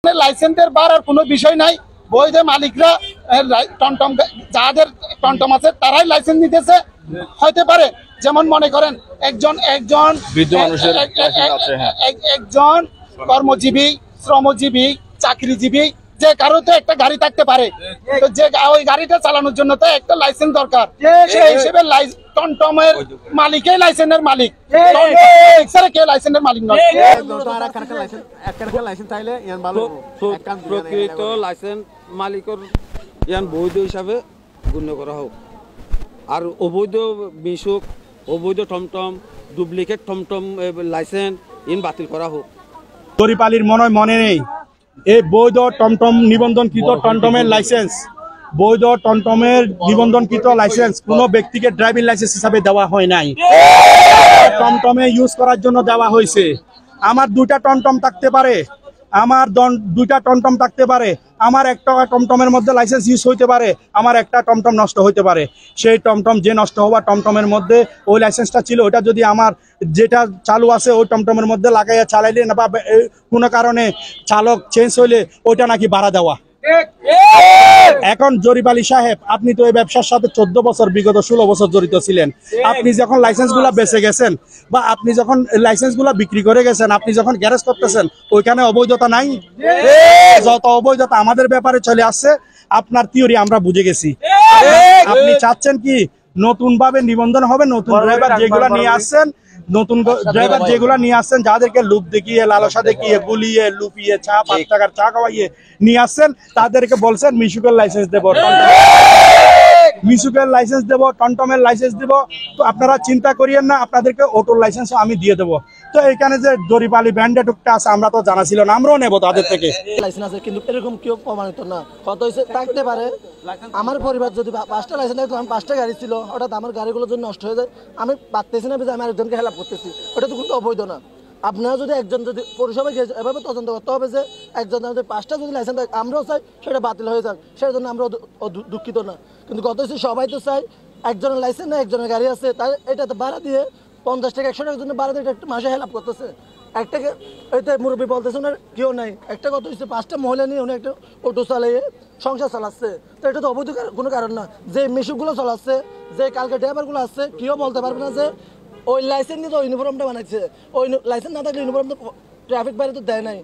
লাইসেন্সের বাড়ার কোনো বিষয় নাই। বৈধ মালিকরা টমটম যাদের টমটম আছে তারাই লাইসেন্স নিতেছে হতে পারে। যেমন মনে করেন একজন কর্মজীবী, শ্রমজীবী, চাকরিজীবী যে কারো তো একটা গাড়ি থাকতে পারে, তো যে ওই গাড়িটা চালানোর জন্য তো একটা লাইসেন্স দরকার। সেই হিসেবে টমটমের মালিকই লাইসেন্সের মালিক, কেউ লাইসেন্সের মালিক নয়। প্রকৃত লাইসেন্স মালিকের বৈধ হিসাবে গণ্য করা হোক, আর অবৈধ মিশুক, অবৈধ টমটম, ডুপ্লিকেট টমটম লাইসেন্স বাতিল করা হোক। জরিপালির মনে নেই এই বৈধ টমটম নিবন্ধনকৃত টমটমের লাইসেন্স, বৈধ টমটমের নিবন্ধনকৃত লাইসেন্স কোনো ব্যক্তিকে ড্রাইভিং লাইসেন্স হিসাবে দেওয়া হয় নাই, টমটমে ইউজ করার জন্য দেওয়া হয়েছে। আমার দুইটা টমটম থাকতে পারে, আমার দুইটা টমটম থাকতে পারে, আমার একটা টমটমের মধ্যে লাইসেন্স ইউজ হইতে পারে, আমার একটা টমটম নষ্ট হইতে পারে। সেই টমটম যে নষ্ট হওয়া টমটমের মধ্যে ওই লাইসেন্সটা ছিল, ওটা যদি আমার যেটা চালু আছে ওই টমটমের মধ্যে লাগাইয়া চালাইলে না বা কোনো কারণে চালক চেঞ্জ হইলে ওইটা নাকি ভাড়া দেওয়া। এখন জরিপালি সাহেব, আপনি তো এই ব্যবসার সাথে 14 বছর বিগত 16 বছর জড়িত ছিলেন। আপনি যখন লাইসেন্স গুলা বেঁচে গেছেন বা আপনি যখন লাইসেন্স গুলা বিক্রি করে গেছেন, আপনি যখন গ্যারেজ করতেছেন ওইখানে অবৈধতা নাই? যত অবৈধতা আমাদের ব্যাপারে চলে আসছে, আপনার থিওরি আমরা বুঝে গেছি। আপনি চাচ্ছেন কি নতুন ভাবে নিবন্ধন হবে, নতুন ড্রাইভার যেগুলা নিয়ে আসছেন, নতুন ড্রাইভার যেগুলা নিয়ে আসছেন, যাদেরকে লুপ দেখিয়ে, লালসা দেখিয়ে, গুলিয়ে, লুপিয়ে, 5 টাকার চা খাওয়াইয়ে নিয়ে আসছেন, তাদেরকে বলছেন মিশুকের লাইসেন্স দেবো, মিশুকের লাইসেন্স দেবো, টমটমের লাইসেন্স দেবো। তো আপনারা চিন্তা করিয়েন না, আপনাদেরকে অটোর লাইসেন্স আমি দিয়ে দেবো। তো এখানে যে জরিপালি ব্যান্ডে টুকটা আছে আমরা তো জানা ছিল না, আমরাও নেবো তাদের থেকে লাইসেন্স আছে, কিন্তু এরকম কেউ প্রমাণিত না। কত হয়েছে থাকতে পারে, আমার পরিবার যদি 5টা লাইসেন্স থাকতো, আমি 5টা গাড়ি ছিল, হঠাৎ আমার গাড়িগুলো যদি নষ্ট হয়ে যায়, আমি পারতেছি না যে আমি আরেকজনকে হেল্প করতেছি, ওটা তো কিন্তু অবৈধ না। আপনারা যদি একজন যদি পরিষেবা এভাবে তদন্ত করতে হবে যে একজন যদি 5টা যদি লাইসেন্স থাকে, আমরাও চাই সেটা বাতিল হয়ে যাক, সেটার জন্য আমরা দুঃখিত না। কিন্তু কত হচ্ছে সবাই তো চাই একজনের লাইসেন্স নেই, একজনের গাড়ি আছে, তাই এটা তো ভাড়া দিয়ে 50 টাকা 100 টাকার জন্য ভাড়া দিয়ে একটা মাসে হেল্প করতেছে। একটাকে এইতে মুরব্বী বলতেছে ওনার কেউ নাই, একটা কথা হচ্ছে 5টা মহিলা নিয়ে উনি একটা অটো চালিয়ে সংসার চালাচ্ছে। তো এটা তো অবৈধ কোনো কারণ না। যে মিশুকগুলো চালাচ্ছে, যে কালকে ড্রাইভারগুলো আসছে, কেউ বলতে পারবে না যে ওই লাইসেন্স দিয়ে তো ইউনিফর্মটা বানাইছে, ওই লাইসেন্স না থাকলে ইউনিফর্ম তো ট্রাফিক বাইরে তো দেয় নাই।